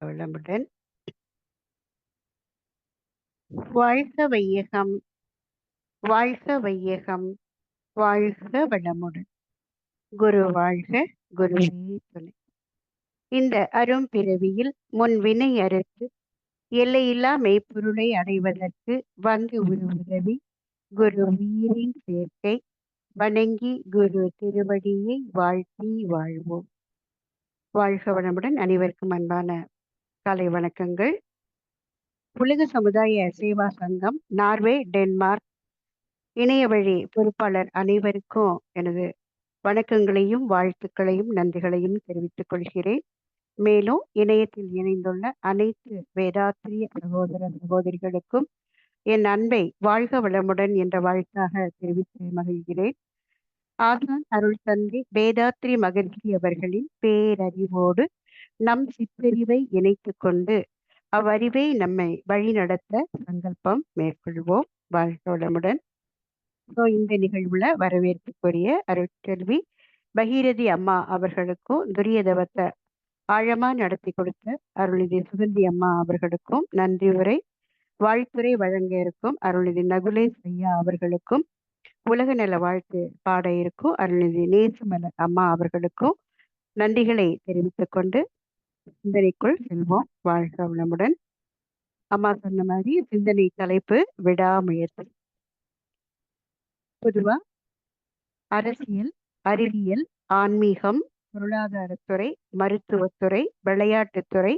வளமுடன். வாழ்க வையகம், வாழ்க வையகம், வாழ்க வளமுடன். குரு வாழ்க, குருவே துணை. இந்த அரும்பிறவியில் முன் வினை அறுத்து எல்லையில்லா மெய்ப்பொருளை அடைவதற்கு வந்து உதவி குரு உயிரின் சேர்க்கை வணங்கி குரு திருவடியை வாழ்த்தி வாழ்வோம். வாழ்க வளமுடன். அனைவருக்கும் அன்பான காலை வணக்கங்கள். உலக சமுதாய சேவா சங்கம், நார்வே, டென்மார்க் இணைய வழி பொறுப்பாளர் அனைவருக்கும் எனது வணக்கங்களையும் வாழ்த்துக்களையும் நன்றிகளையும் தெரிவித்துக் கொள்கிறேன். மேலும் இணையத்தில் இணைந்துள்ள அனைத்து வேதாத்திரிய சகோதர சகோதரிகளுக்கும் என் அன்பை வாழ்க வளமுடன் என்ற வாழ்த்தாக தெரிவித்து மகிழ்கிறேன். ஆசான் அருள் தந்தை வேதாத்ரி மகர்ஷி அவர்களின் பேரறிவோடு நம் சிற்றறிவை இணைத்து கொண்டு அவ்வறிவை நம்மை வழிநடத்த சங்கல்பம் மேற்கொள்வோம். வாழ்க வளமுடன். இந்த நிகழ்வுல வரவேற்புக்குரிய அருட்கல்வி பகீரதி அம்மா அவர்களுக்கும் துரியதவத்தை ஆழமா நடத்தி கொடுத்த அருள்நிதி சுகந்தி அம்மா அவர்களுக்கும் நன்றி உரை வாழ்த்துறை வழங்க இருக்கும் அருள்நிதி நகுலேஷ் ஐயா அவர்களுக்கும் உலக நல வாழ்த்து பாட இருக்கும் அருள்நிதி நேசமலர் அம்மா அவர்களுக்கும் நன்றிகளை தெரிவித்துக் கொண்டு சிந்தனைக்குள் செல்வோம். வாழ்க வளமுடன். அம்மா சொன்ன மாதிரி சிந்தனை தலைப்பு விடாமுயற்சி. பொதுவா அரசியல், அறிவியல், ஆன்மீகம், பொருளாதாரத்துறை, மருத்துவத்துறை, விளையாட்டுத்துறை,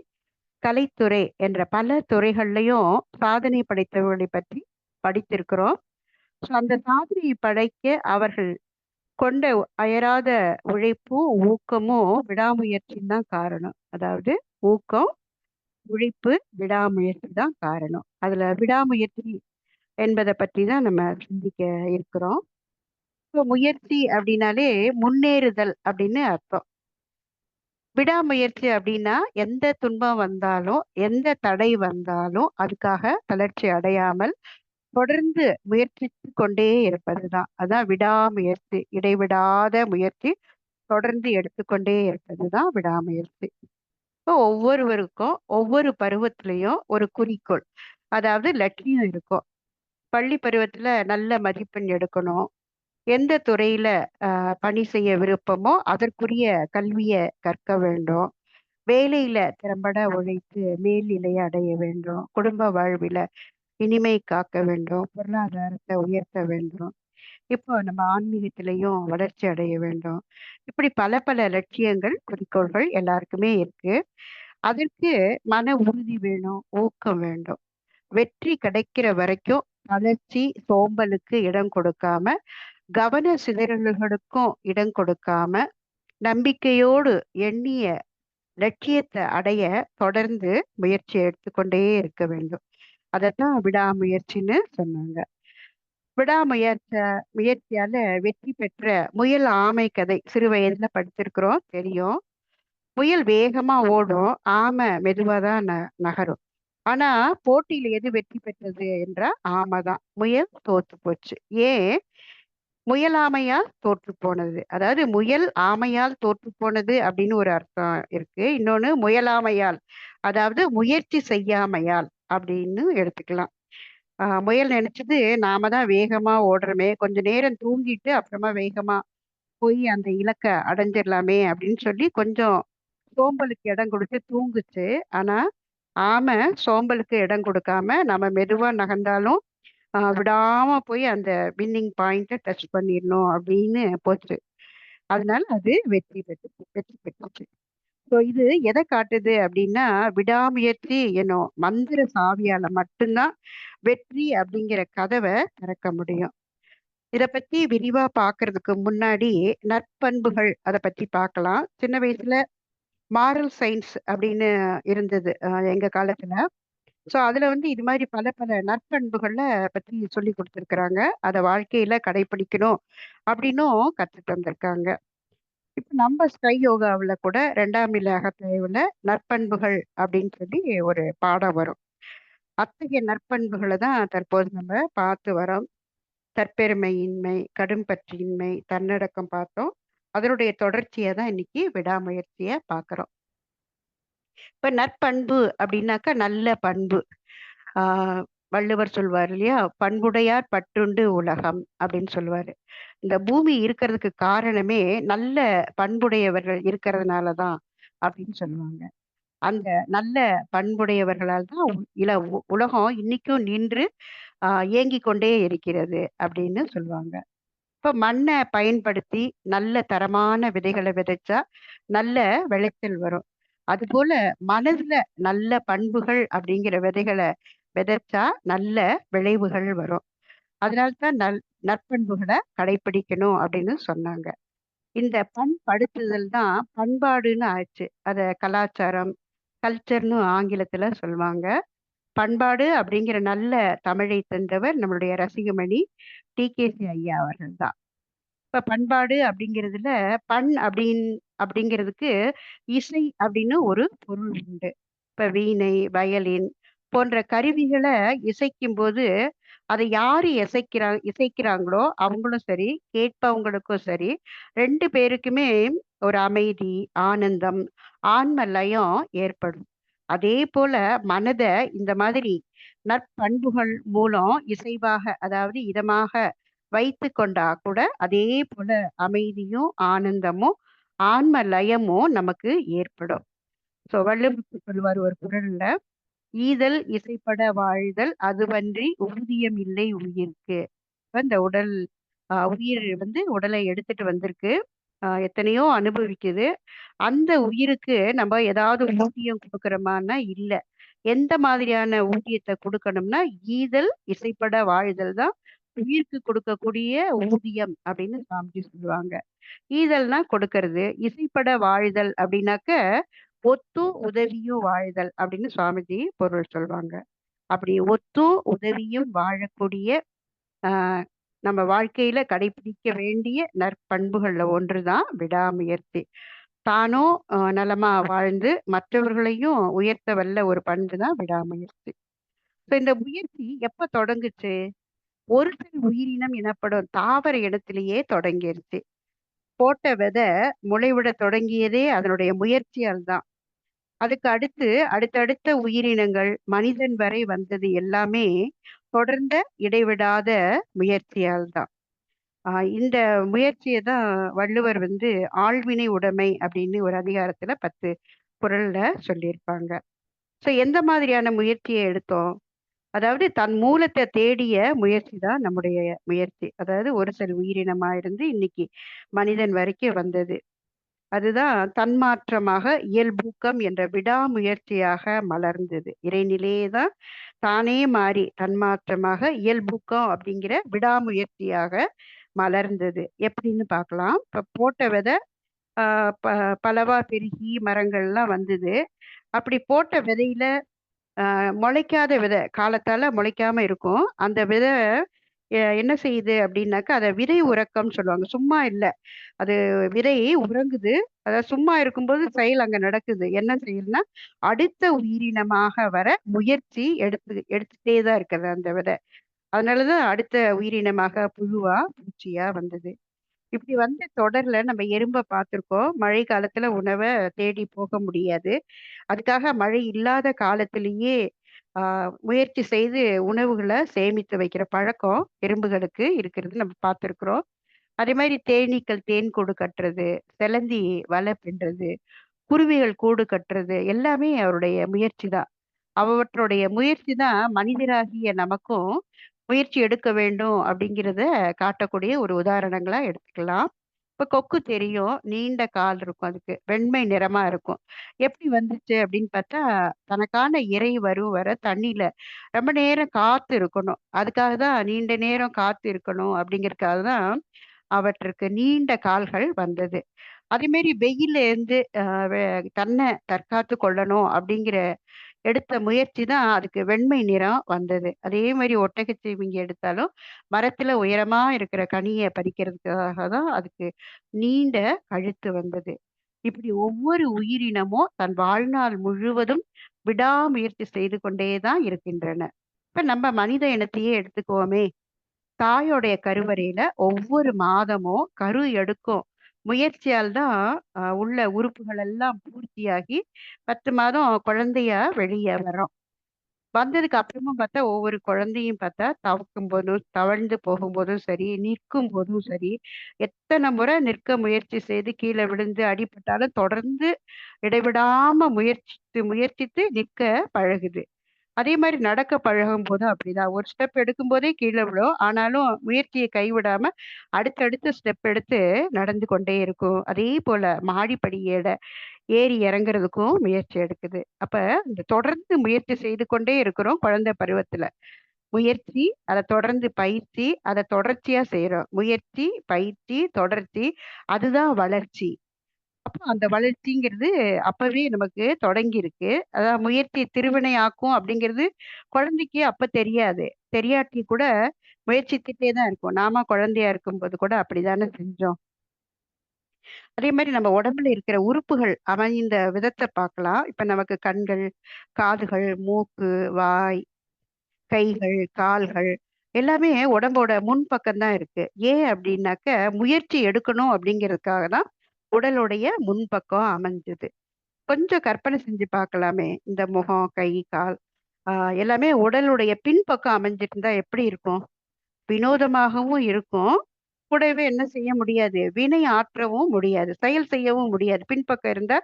கலைத்துறை என்ற பல துறைகள்லையும் சாதனை படைத்தவர்களை பற்றி படித்திருக்கிறோம். அந்த சாதனையை படைக்க அவர்கள் கொண்ட அயராத உழைப்பும் ஊக்கமும் விடாமுயற்சின்னு தான் காரணம். அதாவது ஊக்கம், உழைப்பு, விடாமுயற்சி தான் காரணம். அதுல விடாமுயற்சி என்பதை பற்றி தான் நம்ம சிந்திக்க இருக்கிறோம். முயற்சி அப்படின்னாலே முன்னேறுதல் அப்படின்னு அர்த்தம். விடாமுயற்சி அப்படின்னா எந்த துன்பம் வந்தாலும் எந்த தடை வந்தாலும் அதுக்காக தளர்ச்சி அடையாமல் தொடர்ந்து முயற்சித்து கொண்டே இருப்பதுதான். அதான் விடாமுயற்சி. இடைவிடாத முயற்சி தொடர்ந்து எடுத்துக்கொண்டே இருப்பதுதான் விடாமுயற்சி. இப்போ ஒவ்வொருவருக்கும் ஒவ்வொரு பருவத்திலையும் ஒரு குறிக்கோள், அதாவது லட்சியம் இருக்கும். பள்ளி பருவத்துல நல்ல மதிப்பெண் எடுக்கணும், எந்த துறையில பணி செய்ய விருப்பமோ அதற்குரிய கல்வியை கற்க வேண்டும், வேலையில திறம்பட உழைத்து மேல்நிலையை அடைய வேண்டும், குடும்ப வாழ்வில இனிமை காக்க வேண்டும், பொருளாதாரத்தை உயர்த்த வேண்டும், இப்போ நம்ம ஆன்மீகத்திலையும் வளர்ச்சி அடைய வேண்டும். இப்படி பல பல லட்சியங்கள், குறிக்கோள்கள் எல்லாருக்குமே இருக்கு. அதற்கு மன உறுதி வேணும், ஊக்கம் வேண்டும். வெற்றி கிடைக்கிற வரைக்கும் தளர்ச்சி, சோம்பலுக்கு இடம் கொடுக்காம, கவன சிதறல்களுக்கும் இடம் கொடுக்காம, நம்பிக்கையோடு எண்ணிய லட்சியத்தை அடைய தொடர்ந்து முயற்சி எடுத்துக்கொண்டே இருக்க வேண்டும். அதைத்தான் விடாமுயற்சின்னு சொன்னாங்க. முயற்சியால வெற்றி பெற்ற முயல் ஆமை கதை சிறு வயதுல படிச்சிருக்கிறோம், தெரியும். முயல் வேகமா ஓடும், ஆமை மெதுவாதான் நகரும். ஆனா போட்டியில எது வெற்றி பெற்றது என்றால் ஆமை தான். முயல் தோத்து போச்சு. ஏன்? முயல் ஆமையால் தோற்று போனது. அதாவது முயல் ஆமையால் தோற்று போனது அப்படின்னு ஒரு அர்த்தம் இருக்கு. இன்னொன்னு முயலாமையால், அதாவது முயற்சி செய்யாமையால் அப்படின்னு எடுத்துக்கலாம். முயல் நினைச்சது நாம தான் வேகமா ஓடுறோமே, கொஞ்ச நேரம் தூங்கிட்டு அப்புறமா வேகமா போய் அந்த இலக்கை அடைஞ்சிடலாமே அப்படின்னு சொல்லி கொஞ்சம் சோம்பலுக்கு இடம் கொடுத்து தூங்குச்சு. ஆனா ஆமை சோம்பலுக்கு இடம் கொடுக்காம நம்ம மெதுவா நகர்ந்தாலும் விடாம போய் அந்த வின்னிங் பாயிண்ட்டை டச் பண்ணிடணும் அப்படின்னு போச்சு. அதனால அது வெற்றி பெற்றுச்சு. ஸோ இது எதை காட்டுது அப்படின்னா, விடாமுயற்சி என்னும் மந்திர சாவியால மட்டும்தான் வெற்றி அப்படிங்கிற கதவை திறக்க முடியும். இதை பத்தி விரிவா பார்க்கறதுக்கு முன்னாடி நற்பண்புகள் அதை பத்தி பார்க்கலாம். சின்ன வயசுல மாரல் சயின்ஸ் அப்படின்னு இருந்தது எங்க காலத்துல. ஸோ அதுல இது மாதிரி பல பல நற்பண்புகளை பத்தி சொல்லி கொடுத்துருக்குறாங்க. அதை வாழ்க்கையில கடைபிடிக்கணும் அப்படின்னும் கற்று தந்திருக்காங்க. இப்ப நம்ம ஸ்கை யோகாவில் கூட 2ஆம் நிலை அகத்தாய்வுல நற்பண்புகள் அப்படின்னு சொல்லி ஒரு பாடம் வரும். அத்தகைய நற்பண்புகளை தான் தற்போது நம்ம பார்த்து வரோம். தற்பெருமையின்மை, கடும்பற்றின்மை, தன்னடக்கம் பார்த்தோம். அதனுடைய தொடர்ச்சியை தான் இன்னைக்கு விடாமுயற்சியை பார்க்குறோம். இப்ப நற்பண்பு அப்படின்னாக்கா நல்ல பண்பு. ஆஹ் வள்ளுவர் சொல்வார் இல்லையா, பண்புடையார் பற்றுண்டு உலகம் அப்படின்னு சொல்லுவாரு. இந்த பூமி இருக்கிறதுக்கு காரணமே நல்ல பண்புடையவர்கள் இருக்கிறதுனாலதான் அப்படின்னு சொல்லுவாங்க. அந்த நல்ல பண்புடையவர்களால் தான் உலகம் இன்னைக்கும் நின்று இயங்கிக் கொண்டே இருக்கிறது அப்படின்னு சொல்லுவாங்க. இப்ப மண்ணை பயன்படுத்தி நல்ல தரமான விதைகளை விதைச்சா நல்ல விளைச்சல் வரும். அதுபோல மனதுல நல்ல பண்புகள் அப்படிங்கிற விதைகளை விதைச்சா நல்ல விளைவுகள் வரும். அதனால்தான் நற்பண்புகளை கடைபிடிக்கணும் அப்படின்னு சொன்னாங்க. இந்த பண்படுத்துதல் தான் பண்பாடுன்னு ஆச்சு. அத கலாச்சாரம், கல்ச்சர்னு ஆங்கிலத்துல சொல்லுவாங்க. பண்பாடு அப்படிங்கிற நல்ல தமிழை தந்தவர் நம்மளுடைய ரசிகமணி டிகேசி ஐயா அவர்கள் தான். இப்ப பண்பாடு அப்படிங்கிறதுல அப்படிங்கிறதுக்கு இசை அப்படின்னு ஒரு பொருள் உண்டு. இப்ப வீணை, வயலின் போன்ற கருவிகளை இசைக்கும் போது அதை யாரு இசைக்கிறாங்களோ அவங்களும் சரி, கேட்பவங்களுக்கும் சரி, ரெண்டு பேருக்குமே ஒரு அமைதி, ஆனந்தம், ஆன்ம லயம் ஏற்படும். அதே போல மனத இந்த மாதிரி நற்பண்புகள் மூலம் இசைவாக, அதாவது இதமாக வைத்து கொண்டா கூட அதே போல அமைதியும் ஆனந்தமும் ஆன்ம லயமும் நமக்கு ஏற்படும். சோ வள்ளுவர் சொல்லுவார் ஒரு குறள்ல, ஈதல் இசைப்பட வாழ்தல் அதுவன்றி ஊதியம் இல்லை உயிர்க்கு. இப்ப இந்த உயிர் உடலை எடுத்துட்டு வந்திருக்கு. எத்தனையோ அனுபவிக்குது. அந்த உயிருக்கு நம்ம ஏதாவது ஊதியம் கொடுக்கறோமான்னா இல்ல. எந்த மாதிரியான ஊதியத்தை கொடுக்கணும்னா, ஈதல் இசைப்பட வாழ்தல் தான் உயிருக்கு கொடுக்கக்கூடிய ஊதியம் அப்படின்னு சாமிஜி சொல்லுவாங்க. ஈதல்னா கொடுக்கறது, இசைப்பட வாழ்தல் அப்படின்னாக்க ஒத்தும் உதவியும் வாழ்தல் அப்படின்னு சுவாமிஜி பொருள் சொல்லுவாங்க. அப்படி ஒத்தும் உதவியும் வாழக்கூடிய ஆஹ் நம்ம வாழ்க்கையில கடைபிடிக்க வேண்டிய நற்பண்புகள்ல ஒன்றுதான் விடாமுயற்சி. தானும் நலமா வாழ்ந்து மற்றவர்களையும் உயர்த்த வல்ல ஒரு பண்பு தான் விடாமுயற்சி. இந்த முயற்சி எப்ப தொடங்குச்சு? ஒரு சில உயிரினம் எனப்படும் தாவர இனத்திலேயே தொடங்கிருச்சு. போட்ட விதை முளைவிட தொடங்கியதே அதனுடைய முயற்சியால் தான். அதுக்கு அடுத்து அடுத்தடுத்த உயிரினங்கள் மனிதன் வரை வந்தது எல்லாமே தொடர்ந்த இடைவிடாத முயற்சியால் தான். இந்த முயற்சியை தான் வள்ளுவர் ஆழ்வினை உடைமை அப்படின்னு ஒரு அதிகாரத்துல 10 குறள்ல சொல்லியிருப்பாங்க. ஸோ எந்த மாதிரியான முயற்சியை எடுத்தோம்? அதாவது தன் மூலத்தை தேடிய முயற்சி தான் நம்முடைய முயற்சி. அதாவது ஒரு சில உயிரினமா இருந்து இன்னைக்கு மனிதன் வரைக்கும் வந்தது. அதுதான் தன்மாற்றமாக இயல்பூக்கம் என்ற விடாமுயற்சியாக மலர்ந்தது. இறைநிலையே தான் தானே மாறி தன்மாற்றமாக இயல்பூக்கம் அப்படிங்கிற விடாமுயற்சியாக மலர்ந்தது. எப்படின்னு பார்க்கலாம். இப்ப போட்ட விதை பலவா பெருகி மரங்கள்லாம் வந்தது. அப்படி போட்ட விதையில முளைக்காத விதை காலத்தால முளைக்காம இருக்கும். அந்த விதை என்ன செய்யுது அப்படின்னாக்கா, அதை விதை உறக்கம்னு சொல்லுவாங்க. சும்மா இல்லை, அது விதை உறங்குது. அதாவது சும்மா இருக்கும்போது செயல் அங்க நடக்குது. என்ன செயல்னா, அடுத்த உயிரினமாக வர முயற்சி எடுத்துட்டே தான் இருக்குது அந்த விதை. அதனாலதான் அடுத்த உயிரினமாக புழுவா பூச்சியா வந்தது. இப்படி வந்த தொடர்ல நம்ம எறும்பை பார்த்திருக்கோம். மழை காலத்துல உணவை தேடி போக முடியாது. அதுக்காக மழை இல்லாத காலத்திலேயே முயற்சி செய்து உணவுகளை சேமித்து வைக்கிற பழக்கம் எறும்புகளுக்கு இருக்கிறது நம்ம பார்த்திருக்கிறோம். அதே மாதிரி தேனீக்கள் தேன் கூடு கட்டுறது, சிலந்தி வலை பின்றது, குருவிகள் கூடு கட்டுறது எல்லாமே அவருடைய முயற்சி தான். அவற்றுடைய முயற்சி தான் மனிதராகிய நமக்கும் முயற்சி எடுக்க வேண்டும் அப்படிங்கிறத காட்டக்கூடிய ஒரு உதாரணங்களா எடுத்துக்கலாம். இப்ப கொக்கு தெரியும், நீண்ட கால் இருக்கும், அதுக்கு வெண்மை நிறமா இருக்கும். எப்படி வந்துச்சு அப்படின்னு பார்த்தா, தனக்கான இரை வரும் வர தண்ணியில ரொம்ப நேரம் காத்து இருக்கணும். அதுக்காக தான் நீண்ட நேரம் காத்து இருக்கணும் அப்படிங்கறதுக்காக தான் அவற்றுக்கு நீண்ட கால்கள் வந்தது. அதே மாதிரி வெயில்ல இருந்து தன்னை தற்காத்து கொள்ளணும் அப்படிங்கிற எடுத்த முயற்சி தான் அதுக்கு வெண்மை நிறம் வந்தது. அதே மாதிரி ஒட்டகச்சிவிங்கி எடுத்தாலும் மரத்துல உயரமா இருக்கிற கனியை பறிக்கிறதுக்காக தான் அதுக்கு நீண்ட கழுத்து வந்தது. இப்படி ஒவ்வொரு உயிரினமும் தன் வாழ்நாள் முழுவதும் விடாமுயற்சி செய்து கொண்டே தான் இருக்கின்றன. இப்ப நம்ம மனித இனத்தையே எடுத்துக்குவோமே, தாயோடைய கருவறையில ஒவ்வொரு மாதமும் கரு எடுக்கும் முயற்சியால் தான் உள்ள உறுப்புகள் எல்லாம் பூர்த்தியாகி 10 மாதம் குழந்தையா வெளிய வரும். வந்ததுக்கு அப்புறமும் பார்த்தா, ஒவ்வொரு குழந்தையும் பார்த்தா, தவக்கும்போதும், தவழ்ந்து போகும்போதும் சரி, நிற்கும்போதும் சரி, எத்தன முறை நிற்க முயற்சி செய்து கீழ விழுந்து அடிபட்டாலும் தொடர்ந்து இடைவிடாம முயற்சித்து, முயற்சித்து நிற்க பழகுது. அதே மாரி நடக்க பழகும்போதும் அப்படிதான். ஒரு ஸ்டெப் எடுக்கும்போதே கீழ விழும். ஆனாலும் முயற்சிய கைவிடாம அடுத்தடுத்த ஸ்டெப் எடுத்து நடந்து கொண்டே இருக்கும். அதே போல மாடிப்படி ஏறி இறங்குறதுக்கும் முயற்சி எடுக்குது. அப்ப இந்த தொடர்ந்து முயற்சி செய்து கொண்டே இருக்கிறோம் குழந்தை பருவத்துல. முயற்சி, அத தொடர்ந்து பயிற்சி, அத தொடர்ச்சியா செய்றோம். முயற்சி, பயிற்சி, தொடர்ச்சி அதுதான் வளர்ச்சி. அப்ப அந்த வளர்ச்சிங்கிறது அப்பவே நமக்கு தொடங்கியிருக்கு. அதான் முயற்சி திருவினை ஆக்கும் அப்படிங்கிறது குழந்தைக்கு அப்ப தெரியாது. தெரியாட்டி கூட முயற்சித்துட்டே தான் இருக்கும். நாம குழந்தையா இருக்கும்போது கூட அப்படித்தானே செஞ்சோம். அதே மாரி நம்ம உடம்புல இருக்கிற உறுப்புகள் அமைந்த விதத்த பார்க்கலாம். இப்ப நமக்கு கண்கள், காதுகள், மூக்கு, வாய், கைகள், கால்கள் எல்லாமே உடம்போட முன்பக்கம் தான் இருக்கு. ஏன் அப்படின்னாக்க, முயற்சி எடுக்கணும் அப்படிங்கிறதுக்காக தான் உடலுடைய முன்பக்கம் அமைஞ்சது. கொஞ்சம் கற்பனை செஞ்சு பார்க்கலாமே! இந்த முகம், கை, கால் ஆ எல்லாமே உடலுடைய பின்பக்கம் அமைஞ்சிருந்தா எப்படி இருக்கும்? வினோதமாகவும் இருக்கும். கூடவே என்ன செய்ய முடியாது? வினை ஆற்றவும் முடியாது. செயல் செய்யவும் முடியாது. பின்பக்கம் இருந்தா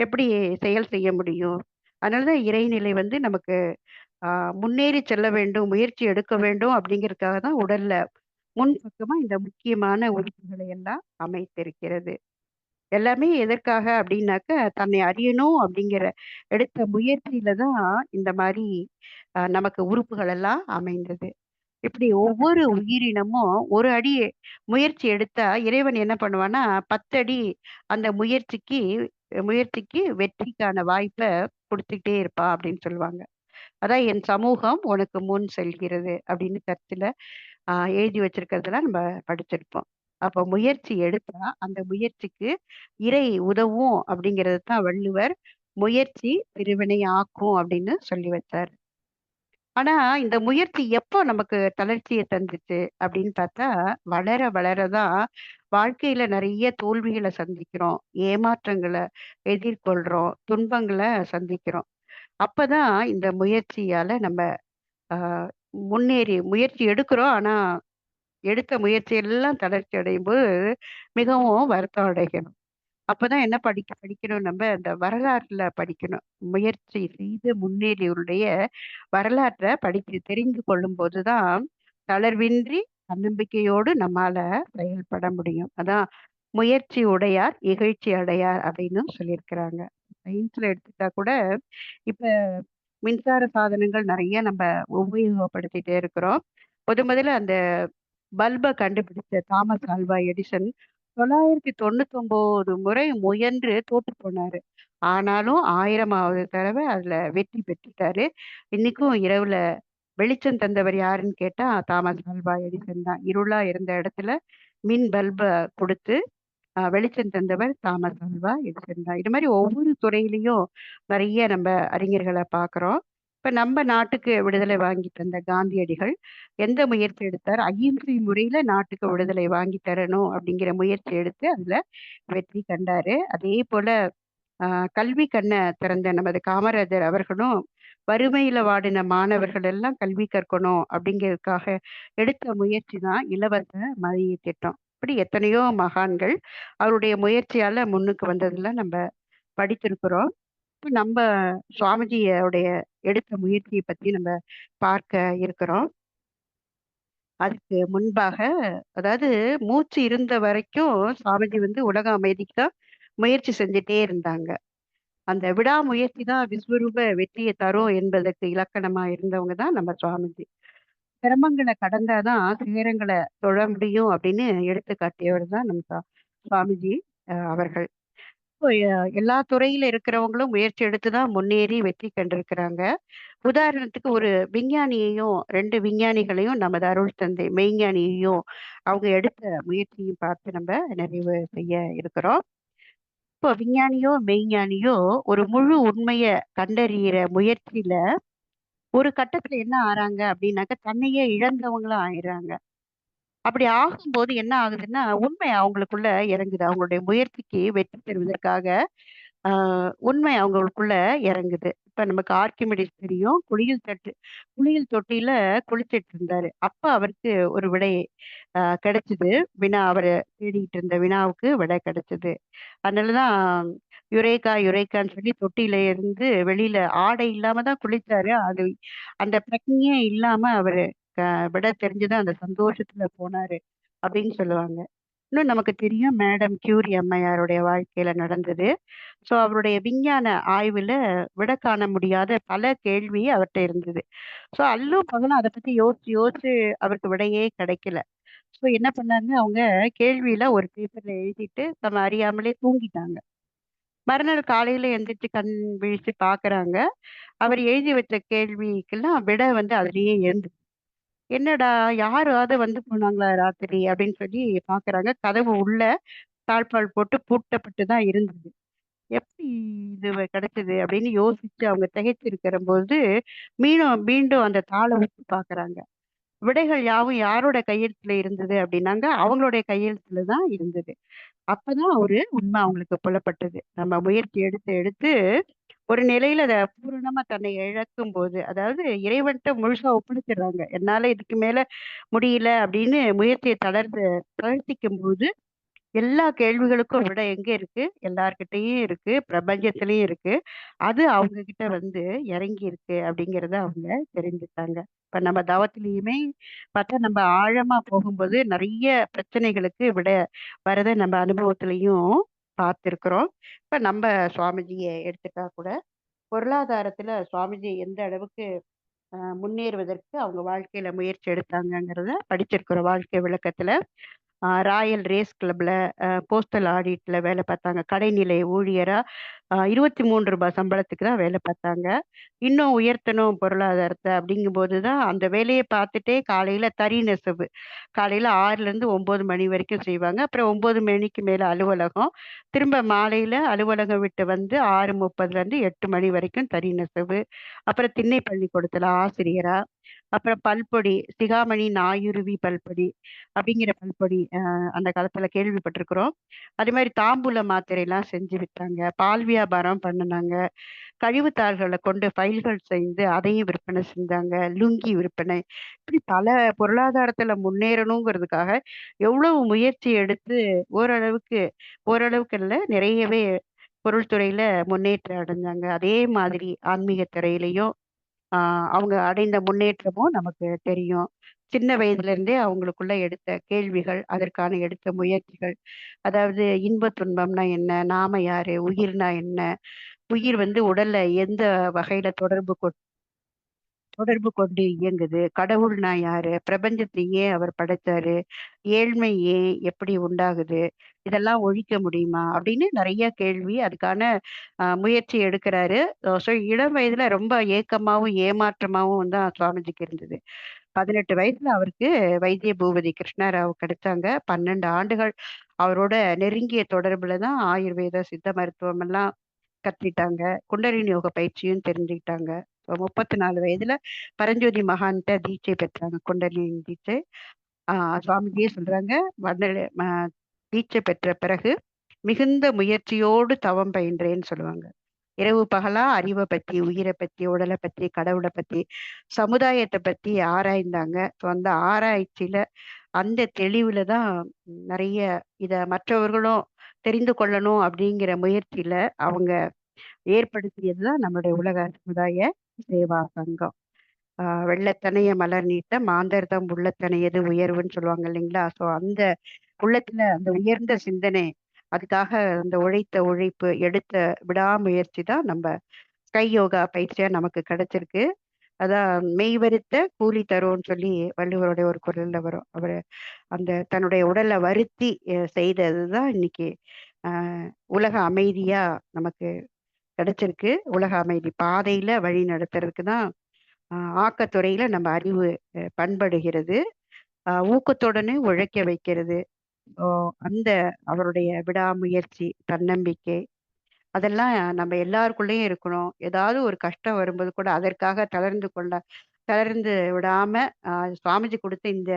எப்படி செயல் செய்ய முடியும்? அதனால தான் இறைநிலை வந்து நமக்கு ஆ முன்னேறி செல்ல வேண்டும், முயற்சி எடுக்க வேண்டும் அப்படிங்கிறதுக்காக தான் உடல்ல முன்பக்கமா இந்த முக்கியமான உறுப்புகளை எல்லாம் அமைத்திருக்கிறது. எல்லாமே எதற்காக அப்படின்னாக்க, தன்னை அறியணும் அப்படிங்கிற எடுத்த முயற்சியில தான் இந்த மாரி நமக்கு உறுப்புகள் எல்லாம் அமைந்தது. இப்படி ஒவ்வொரு உயிரினமும் ஒரு அடி முயற்சி எடுத்தா, இறைவன் என்ன பண்ணுவான்னா, 10 அடி அந்த முயற்சிக்கு முயற்சிக்கு வெற்றிக்கான வாய்ப்ப குடுத்துக்கிட்டே இருப்பான் அப்படின்னு சொல்லுவாங்க. அதான் என் சமூகம் உனக்கு முன் செல்கிறது அப்படின்னு கருத்துல எழுதி வச்சிருக்கிறதெல்லாம் நம்ம படிச்சிருப்போம். அப்போ முயற்சி எடுத்தா, அந்த முயற்சிக்கு இறை உதவும் அப்படிங்கிறது தான் வள்ளுவர், முயற்சி திருவினை ஆக்கும் அப்படின்னு சொல்லி வச்சாரு. ஆனா, இந்த முயற்சி எப்போ நமக்கு தளர்ச்சிய தந்துச்சு அப்படின்னு பார்த்தா, வளர வளர தான் வாழ்க்கையில நெறைய தோல்விகள சந்திக்கிறோம். ஏமாற்றங்கள எதிர்கொள்றோம். துன்பங்கள சந்திக்கிறோம். அப்பதான் இந்த முயற்சியால நம்ம அ முன்னேறி முயற்சி எடுக்கிறோம். ஆனா, எடுத்த முயற்சி எல்லாம் தளர்ச்சி அடையும்போது மிகவும் வருத்தம் அடைகிறோம். அப்பதான் என்ன படிக்கணும் நம்ம அந்த வரலாறுல படிக்கணும். முயற்சி செய்து முன்னேறியவருடைய வரலாற்ற படித்து தெரிந்து கொள்ளும்போது தான் தளர்வின்றி தன்னம்பிக்கையோடு நம்மால செயல்பட முடியும். அதான் முயற்சி உடையார் இகழ்ச்சி அடையார் அப்படின்னு சொல்லியிருக்கிறாங்க. சயின்ஸ்ல எடுத்துட்டா கூட இப்ப மின்சார சாதனங்கள் நெறைய நம்ம உபயோகப்படுத்திட்டே இருக்கிறோம். முதல்ல அந்த பல்ப கண்டுபிடிச்ச தாமஸ் ஆல்வா எடிசன் 999 முறை முயன்று தோத்து போனாரு. ஆனாலும் 1000வது தடவ அதுல வெற்றி பெற்றுட்டாரு. இன்னைக்கும் இரவுல வெளிச்சம் தந்தவர் யாருன்னு கேட்டா, தாமஸ் ஆல்வா எடிசன் தான். இருளா இருந்த இடத்துல மின் பல்ப குடுத்து வெளிச்சம் தந்தவர் தாமஸ் ஆல்வா எடிசன் தான். இது மாரி ஒவ்வொரு துறையிலயும் நெறைய நம்ம அறிஞர்கள பார்க்குறோம். இப்ப நம்ம நாட்டுக்கு விடுதலை வாங்கி தந்த காந்தியடிகள் எந்த முயற்சி எடுத்தார்? அகிம்சை முறையில நாட்டுக்கு விடுதலை வாங்கி தரணும் அப்படிங்கிற முயற்சி எடுத்து அதுல வெற்றி கண்டாரு. அதே போல அ கல்வி கண்ண திறந்த நமது காமராஜர் அவர்களும் வறுமையில வாடின மாணவர்கள் எல்லாம் கல்வி கற்கணும் அப்படிங்கிறதுக்காக எடுத்த முயற்சி தான் இலவச மதிய திட்டம். இப்படி எத்தனையோ மகான்கள் அவருடைய முயற்சியால முன்னுக்கு வந்ததெல்லாம் நம்ம படித்திருக்கிறோம். இப்ப நம்ம சுவாமிஜியோடைய எடுத்த முயற்சியை பத்தி நம்ம பார்க்க இருக்கிறோம். அதுக்கு முன்பாக அதாவது மூச்சு இருந்த வரைக்கும் சுவாமிஜி வந்து உலக அமைதிக்கு தான் முயற்சி செஞ்சுட்டே இருந்தாங்க. அந்த விடாமுயற்சி தான் விஸ்வரூப வெற்றிய தரும் என்பதற்கு இலக்கணமா இருந்தவங்க தான் நம்ம சுவாமிஜி. சிரமங்கள கடந்தா தான் சிகரங்கள தொழ முடியும் அப்படின்னு எடுத்துக்காட்டியவர் தான் நம்ம சுவாமிஜி அவர்கள். இப்போ எல்லா துறையில இருக்கிறவங்களும் முயற்சி எடுத்து தான் முன்னேறி வெற்றி கண்டிருக்கிறாங்க. உதாரணத்துக்கு ஒரு விஞ்ஞானியையும் 2 விஞ்ஞானிகளையும் நமது அருள் தந்தை மெய்ஞானியையும் அவங்க எடுத்த முயற்சியும் பார்த்து நம்ம நிறைவு செய்ய இருக்கிறோம். இப்போ விஞ்ஞானியோ, மெய்ஞானியோ ஒரு முழு உண்மைய கண்டறியிற முயற்சியில ஒரு கட்டத்துல என்ன ஆறாங்க அப்படின்னாக்க, தன்னையே இழந்தவங்களா ஆயிர்றாங்க. அப்படி ஆகும்போது என்ன ஆகுதுன்னா, உண்மை அவங்களுக்குள்ள இறங்குது. அவங்களுடைய முயற்சிக்கு வெற்றி பெறுவதற்காக உண்மை அவங்களுக்குள்ள இறங்குது. இப்ப நமக்கு ஆர்க்கிமிடிஸ் தெரியும். குளியல் தொட்டியில குளிச்சிட்டு இருந்தாரு. அப்ப அவருக்கு ஒரு விடை கிடைச்சது. அவரு தேடிட்டு இருந்த வினாவுக்கு விடை கிடைச்சது. அதனால தான் யுரேகா, யுரேகான்னு சொல்லி தொட்டியில இருந்து வெளியில ஆடை இல்லாம தான் குளிச்சாரு. அந்த பிரக்ஞையே இல்லாம அவரு க விடை தெரிஞ்சு தான் அந்த சந்தோஷத்துல போனாரு அப்படின்னு சொல்லுவாங்க. இன்னும் நமக்கு தெரியும் மேடம் கியூரி அம்மையாருடைய வாழ்க்கையில நடந்தது. ஸோ அவருடைய விஞ்ஞான ஆய்வுல விடை காண முடியாத பல கேள்வி அவர்ட்ட இருந்தது. ஸோ அல்லும் பகலும் அத பத்தி யோசிச்சு யோசிச்சு அவருக்கு விடையே கிடைக்கல. ஸோ என்ன பண்ணாங்க, அவங்க கேள்வியில ஒரு பேப்பர்ல எழுதிட்டு நம்ம அறியாமலே தூங்கிட்டாங்க. மறுநாள் காலையில எந்திரிச்சு கண் விழிச்சு பார்க்குறாங்க. அவர் எழுதி வச்ச கேள்விக்கெல்லாம் விடை வந்து அதிலேயே இருந்தது. "என்னடா யாராவது வந்து போனாங்களா ராத்திரி?" அப்படின்னு சொல்லி பார்க்குறாங்க. கதவு உள்ள தாழ்பால் போட்டு பூட்டப்பட்டு தான் இருந்தது. எப்படி இது கிடைச்சது அப்படின்னு யோசிச்சு அவங்க திகைத்திருக்கிறபோது, மீண்டும் அந்த தாள உத்து பார்க்குறாங்க. விடைகள் யாவும் யாரோட கையெழுத்துல இருந்தது அப்படின்னாங்க, அவங்களுடைய கையெழுத்துல தான் இருந்தது. அப்பதான் ஒரு உண்மை அவங்களுக்கு புலப்பட்டது. நம்ம முயற்சி எடுத்து எடுத்து ஒரு நிலையில அத பூரணமா தன்னை இழக்கும்போது, அதாவது இறைவன்ட்ட முழுசா ஒப்படைச்சிடுறாங்க. என்னால இதுக்கு மேல முடியல அப்படின்னு முயற்சிய தளர்த்திக்கும்போது எல்லா கேள்விகளுக்கும் விடை எங்க இருக்கு? எல்லார்கிட்டயும் இருக்கு. பிரபஞ்சத்திலயும் இருக்கு. அது அவங்க கிட்ட வந்து இறங்கி இருக்கு அப்படிங்கிறத அவங்க தெரிஞ்சுட்டாங்க. இப்ப நம்ம தவத்திலயுமே பார்த்தா நம்ம ஆழமா போகும்போது நெறைய பிரச்சனைகளுக்கு விடை வரத நம்ம அனுபவத்திலயும் பார்த்திருக்கிறோம். இப்ப நம்ம சுவாமிஜிய எடுத்துட்டா கூட, பொருளாதாரத்துல சுவாமிஜி எந்த அளவுக்கு முன்னேறுவதற்கு அவங்க வாழ்க்கையில முயற்சி எடுத்தாங்கங்கிறத படிச்சிருக்கிறோம் வாழ்க்கை விளக்கத்துல. ராயல் ரேஸ் கிளப்ல போஸ்டல் ஆடிட்ல வேலை பார்த்தாங்க. கடைநிலை ஊழியரா ரூ. 23 சம்பளத்துக்கு தான் வேலை பார்த்தாங்க. இன்னும் உயர்த்தணும் பொருளாதாரத்த அப்படிங்கும்போது தான் அந்த வேலைய பார்த்துட்டே காலையில தறி நெசவு. காலையில 6லேருந்து 9 மணி வரைக்கும் செய்வாங்க. அப்புறம் 9 மணிக்கு மேல அலுவலகம். திரும்ப மாலையில அலுவலகம் விட்டு வந்து 6:30லேருந்து 8 மணி வரைக்கும் தறி நெசவு. அப்புறம் திண்ணை பள்ளிக்கூடத்துல ஆசிரியரா, அப்புறம் பல்பொடி, சிகாமணி நாயுருவி பல்பொடி அப்படிங்கிற பல்பொடி அந்த காலத்துல கேள்விப்பட்டிருக்கிறோம். அதே மாரி தாம்பூல மாத்திரைலாம் செஞ்சு வித்தாங்க. பால் வியாபாரம் பண்ணுனாங்க. கழிவுத் தாள்கள கொண்டு ஃபைல்கள் செய்து அதையும் விற்பனை செஞ்சாங்க. லுங்கி விற்பனை. இப்படி பல பொருளாதாரத்துல முன்னேறணுங்கிறதுக்காக எவ்வளவு முயற்சி எடுத்து ஓரளவுக்கு ஓரளவுக்கு இல்ல நிறையவே பொருள் துறையில முன்னேற்றம் அடைஞ்சாங்க. அதே மாதிரி ஆன்மீக துறையிலயும் ஆ அவங்க அடைந்த முன்னேற்றமும் நமக்கு தெரியும். சின்ன வயதில இருந்தே அவங்களுக்குள்ள எடுத்த கேள்விகள், அதற்கான எடுத்த முயற்சிகள். அதாவது இன்ப துன்பம்னா என்ன? நாம யாரு? உயிர்னா என்ன? உயிர் வந்து உடல்ல எந்த வகையில தொடர்பு கொண்டு இயங்குது? கடவுள்னா யாரு? பிரபஞ்சத்தை ஏன் அவர் படைச்சாரு? ஏழ்மை ஏன்? எப்படி உண்டாகுது? இதெல்லாம் ஒழிக்க முடியுமா? அப்படின்னு நெறைய கேள்வி. அதுக்கான முயற்சி எடுக்கிறாரு. இளம் வயதுல ரொம்ப ஏக்கமாவும், ஏமாற்றமாவும் தான் சுவாமிஜிக்கு இருந்தது. 18 வயசுல அவருக்கு வைத்திய பூபதி கிருஷ்ணராவ் கிடைச்சாங்க. 12 ஆண்டுகள் அவரோட நெருங்கிய தொடர்புல தான் ஆயுர்வேத, சித்த மருத்துவம் எல்லாம் கத்துக்கிட்டாங்க. குண்டலினி யோக பயிற்சியும் தெரிஞ்சுக்கிட்டாங்க. 34 வயதுல பரஞ்சோதி மகான்ட்ட தீட்சை பெற்றாங்க. குண்டலினி தீட்சை. ஆ சுவாமிஜியே சொல்றாங்க, வண்டல் ம தீட்சை பெற்ற பிறகு மிகுந்த முயற்சியோடு தவம் பயின்றேன்னு சொல்லுவாங்க. இரவு பகலா அறிவ பத்தி, உயிர பத்தி, உடல பத்தி, கடவுள பத்தி, சமுதாயத்த பத்தி ஆராய்ந்தாங்க. ஸோ அந்த ஆராய்ச்சியில, அந்த தெளிவுல தான் நெறைய இத மற்றவர்களும் தெரிந்து கொள்ளணும் அப்படிங்கிற முயற்சியில அவங்க ஏற்படுத்தியது தான் நம்மளுடைய உலக சமுதாய சேவா சங்கம். வெள்ளத்தனைய மலர் நீட்ட மாந்தர்தம் உள்ளத்தனையது உயர்வுன்னு சொல்லுவாங்க இல்லைங்களா? ஸோ அந்த உள்ளத்துல அந்த உயர்ந்த சிந்தனை, அதுக்காக அந்த உழைத்த உழைப்பு, எடுத்த விடாமுயற்சி தான் நம்ம ஸ்கை யோகா பயிற்சியா நமக்கு கிடைச்சிருக்கு. அதான் மெய் வருத்த கூலி தரும்ன்னு சொல்லி வள்ளுவருடைய ஒரு குறள்ல வரும். அவரு அந்த தன்னுடைய உடல வருத்தி செய்தது தான் இன்னைக்கு அ உலக அமைதியா நமக்கு கிடைச்சிருக்கு. உலக அமைதி பாதையில வழி நடத்துறதுக்கு தான் அ ஆக்கத்துறையில நம்ம அறிவு பண்படுகிறது. ஊக்கத்துடனே உழைக்க வைக்கிறது. ஓ அந்த அவருடைய விடாமுயற்சி, தன்னம்பிக்கை அதெல்லாம் நம்ம எல்லாருக்குள்ளயும் இருக்கணும். ஏதாவது ஒரு கஷ்டம் வரும்போது கூட அதற்காக தளர்ந்து விடாம, சுவாமிஜி குடுத்த இந்த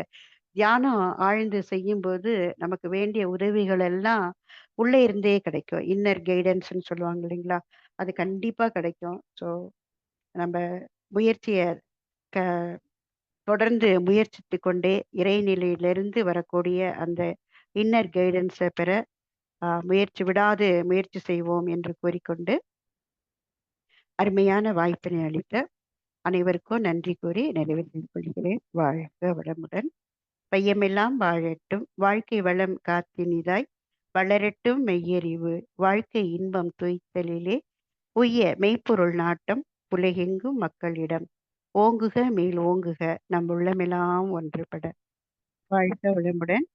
தியானம் ஆழ்ந்து செய்யும்போது நமக்கு வேண்டிய உதவிகள் எல்லாம் உள்ளே இருந்தே கிடைக்கும். இன்னர் கைடன்ஸ்ன்னு சொல்லுவாங்க இல்லைங்களா? அது கண்டிப்பா கிடைக்கும். ஸோ நம்ம முயற்சிய க தொடர்ந்து முயற்சித்துக் கொண்டே இறைநிலையிலிருந்து வரக்கூடிய அந்த இன்னர் கைடன்ஸ பெற முயற்சி விடாது முயற்சி செய்வோம் என்று கூறிக்கொண்டு, அருமையான வாய்ப்பினை அளித்த அனைவருக்கும் நன்றி கூறி நிறைவு செய்து கொள்கிறேன். வாழ்க வளமுடன். வையமெல்லாம் வாழட்டும். வாழ்க்கை வளம் காத்தினிதாய் வளரட்டும் மெய்யறிவு. வாழ்க்கை இன்பம் துய்த்தலிலே உய்ய மெய்ப்பொருள் நாட்டம் உலகெங்கும் மக்களிடம் ஓங்குக மேல் ஓங்குக நம் உள்ளமெல்லாம் ஒன்றுபட. வாழ்க வளமுடன்.